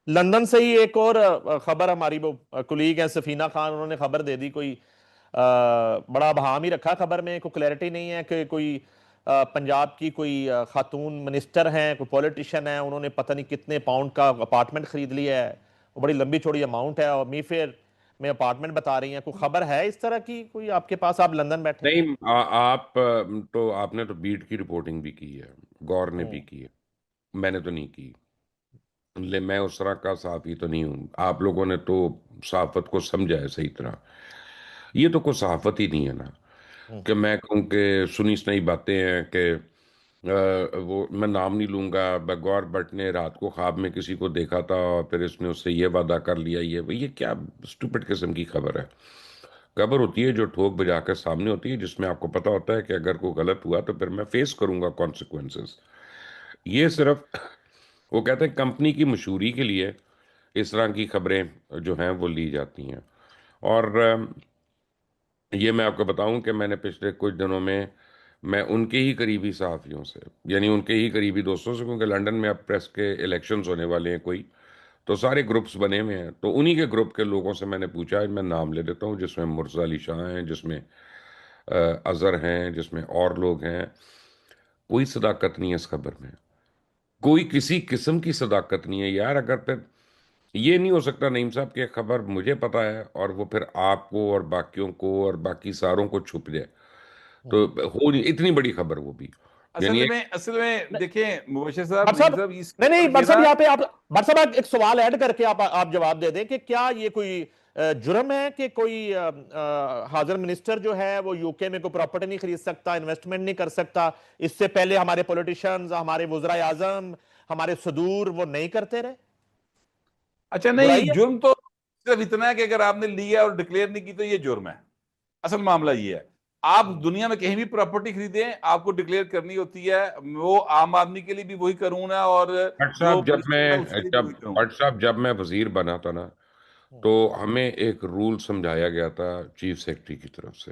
London سے ہی ایک اور خبر، ہماری وہ کلیگ ہیں سفینہ خان، انہوں نے خبر دے دی، کوئی بڑا ابہام ہی رکھا خبر میں، کوئی کلیئرٹی نہیں ہے کہ کوئی پنجاب کی کوئی خاتون منسٹر ہیں، کوئی پولیٹیشن ہیں، انہوں نے پتہ نہیں کتنے پاؤنڈ کا اپارٹمنٹ خرید لیا ہے، وہ بڑی لمبی چوڑی اماؤنٹ ہے، اور می فیئر میں اپارٹمنٹ بتا رہی ہیں. کوئی خبر ہے اس طرح کی کوئی آپ کے پاس؟ آپ لندن بیٹھے ہیں. نہیں، آپ نے تو بیٹ کی رپورٹنگ بھی کی ہے، گور نے بھی کی ہے، میں نے تو نہیں کی. میں اس طرح کا صحافی تو نہیں ہوں. آپ لوگوں نے تو صحافت کو سمجھا ہے صحیح طرح. یہ تو کوئی صحافت ہی نہیں ہے نا، کہ میں کہوں کہ سنی سنائی باتیں ہیں کہ وہ میں نام نہیں لوں گا، گور بٹ نے رات کو خواب میں کسی کو دیکھا تھا اور پھر اس نے اس سے یہ وعدہ کر لیا. یہ کیا اسٹوپڈ قسم کی خبر ہے؟ خبر ہوتی ہے جو ٹھوک بجا کر سامنے ہوتی ہے، جس میں آپ کو پتا ہوتا ہے کہ اگر کوئی غلط ہوا تو پھر میں فیس کروں گا کانسیکوینسز. یہ صرف وہ کہتے ہیں کمپنی کی مشہوری کے لیے اس طرح کی خبریں جو ہیں وہ لی جاتی ہیں. اور یہ میں آپ کو بتاؤں کہ میں نے پچھلے کچھ دنوں میں ان کے ہی قریبی صحافیوں سے، یعنی ان کے ہی قریبی دوستوں سے، کیونکہ لندن میں اب پریس کے الیکشنز ہونے والے ہیں کوئی، تو سارے گروپس بنے ہوئے ہیں، تو انہی کے گروپ کے لوگوں سے میں نے پوچھا، میں نام لے دیتا ہوں، جس میں مرزا علی شاہ ہیں، جس میں اظہر ہیں، جس میں اور لوگ ہیں. کوئی صداقت نہیں ہے اس خبر میں، کوئی کسی قسم کی صداقت نہیں ہے یار. اگر پھر یہ نہیں ہو سکتا نعیم صاحب کہ خبر مجھے پتا ہے اور وہ پھر آپ کو اور باقیوں کو اور باقی ساروں کو چھپ جائے، تو ہو نہیں اتنی بڑی خبر وہ بھی. یعنی اصل میں دیکھیں مبشر صاحب، بٹ نعیم صاحب، صاحب، اس نہیں نہیں، خبر کے بٹ صاحب نا یہاں پہ آپ، بٹ صاحب ایک سوال ایڈ کر کے آپ جواب دے دیں کہ کیا یہ کوئی جرم ہے کہ کوئی حاضر منسٹر جو ہے وہ یو کے میں کوئی پراپرٹی نہیں خرید سکتا، انویسٹمنٹ نہیں کر سکتا؟ اس سے پہلے ہمارے پولیٹیشنز، ہمارے وزراء اعظم، ہمارے صدور وہ نہیں کرتے رہے؟ اچھا برائی نہیں، ہے؟ جرم تو صرف اتنا ہے کہ اگر آپ نے لیا اور ڈکلیئر نہیں کی تو یہ جرم ہے. اصل معاملہ یہ ہے، آپ دنیا میں کہیں بھی پراپرٹی خریدیں آپ کو ڈکلیئر کرنی ہوتی ہے. وہ عام آدمی کے لیے بھی وہی قانون ہے، اور بٹ جو صاحب جب منسٹر میں ہے اس کے لیے بھی جب وہی قانون بٹ صاحب جب میں وزیر بنا تھا نا، تو ہمیں ایک رول سمجھایا گیا تھا چیف سیکرٹری کی طرف سے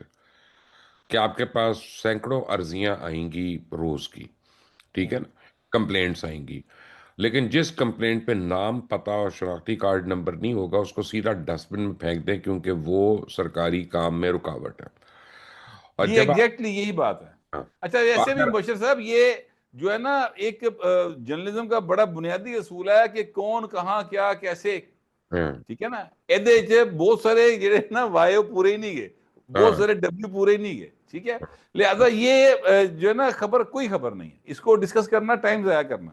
کہ آپ کے پاس سینکڑوں عرضیاں آئیں گی روز کی، ٹھیک ہے نا، کمپلینٹس آئیں گی، لیکن جس کمپلینٹ پہ نام، پتہ اور شناختی کارڈ نمبر نہیں ہوگا اس کو سیدھا ڈسٹ بن میں پھینک دیں، کیونکہ وہ سرکاری کام میں رکاوٹ ہے. اور یہ جب آپ ایگزیکٹلی یہی بات ہے. اچھا تو ایسے بھی اگر مبشر صاحب، یہ جو ہے نا ایک جرنلزم کا بڑا بنیادی اصول ہے کہ کون کہاں کیا کیسے، ہاں ٹھیک ہے نا. بہت سارے جڑے نا وائیو پورے ہی نہیں گئے، بہت ہاں سارے ڈبلیو پورے ہی نہیں گئے، ٹھیک ہے. لہذا یہ جو ہے نا خبر کوئی خبر نہیں ہے، اس کو ڈسکس کرنا ٹائم ضائع کرنا.